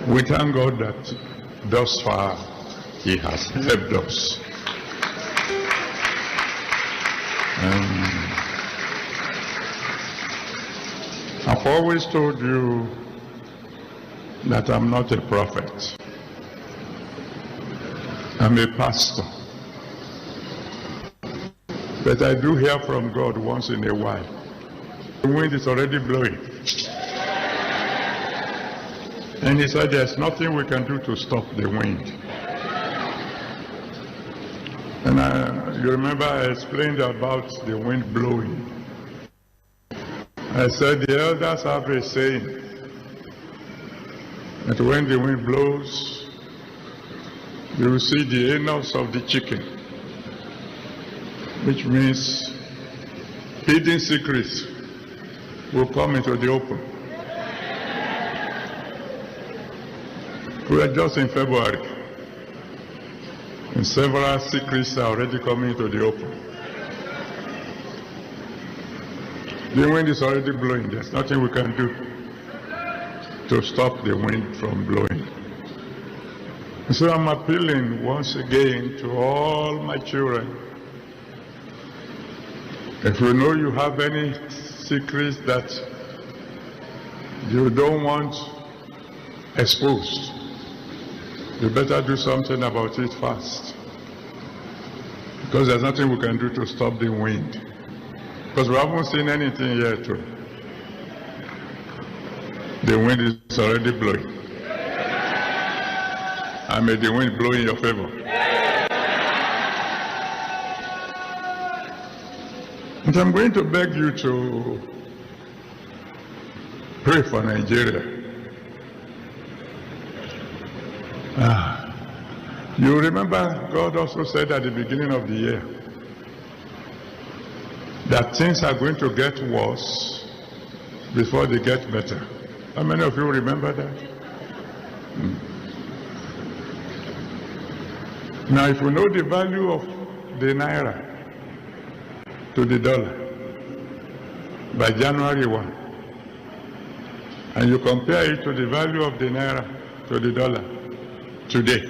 We thank God that thus far He has helped us. I've always told you that I'm not a prophet. I'm a pastor. But I do hear from God once in a while. The wind is already blowing. And He said there's nothing we can do to stop the wind. And you remember I explained about the wind blowing. I said the elders have a saying that when the wind blows, you will see the anus of the chicken, which means hidden secrets will come into the open. We are just in February, and several secrets are already coming into the open. The wind is already blowing. There's nothing we can do to stop the wind from blowing. So I'm appealing once again to all my children. If you know you have any secrets that you don't want exposed, you better do something about it fast. Because there's nothing we can do to stop the wind. Because we haven't seen anything yet. The wind is already blowing. And may the wind blow in your favor. And I'm going to beg you to pray for Nigeria. You remember God also said at the beginning of the year that things are going to get worse before they get better. How many of you remember that? Now, if you know the value of the naira to the dollar by January 1, and you compare it to the value of the naira to the dollar today,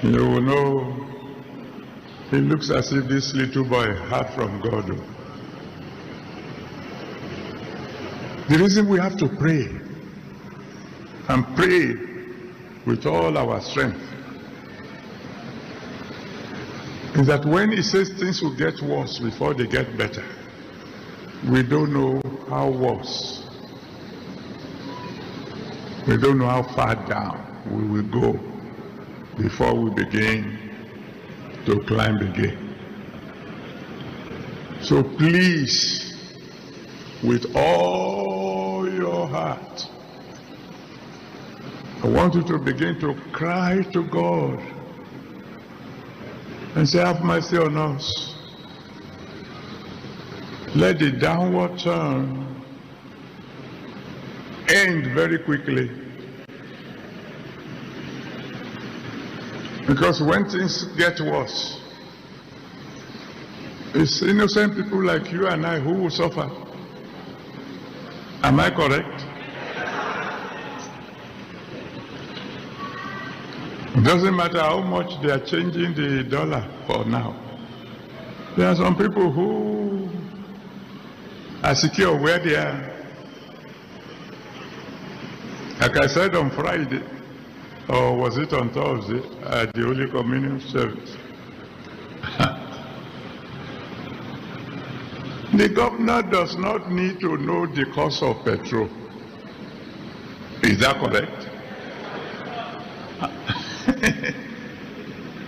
you will know it looks as if this little boy heard from God. The reason we have to pray, and pray with all our strength, is that when He says things will get worse before they get better, we don't know how worse. We don't know how far down we will go before we begin to climb again. So please, with all your heart, I want you to begin to cry to God and say, have mercy on us. Let the downward turn end very quickly. Because when things get worse, it's innocent people like you and I who will suffer. Am I correct? It doesn't matter how much they are changing the dollar for now. There are some people who are secure where they are. Like I said on Friday, or was it on Thursday, at the Holy Communion service. The governor does not need to know the cost of petrol. Is that correct?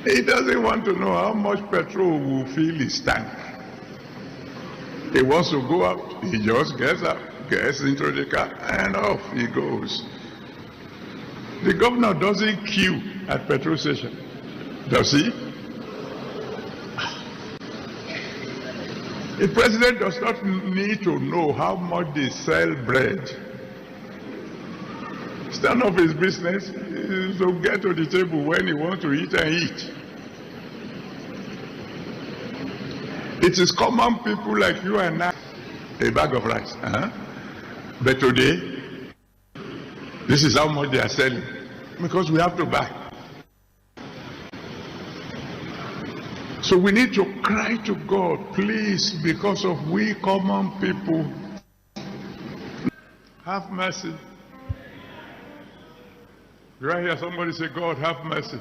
He doesn't want to know how much petrol will fill his tank. He wants to go out, he just gets up, gets into the car, and off he goes. The governor doesn't queue at petrol station, does he? The president does not need to know how much they sell bread. It's none of his business to get to the table when he wants to eat and eat. It is common people like you and I a bag of rice. But today, this is how much they are selling. Because we have to buy. So we need to cry to God, please, because of we common people. Have mercy. Do I hear somebody say, God, have mercy?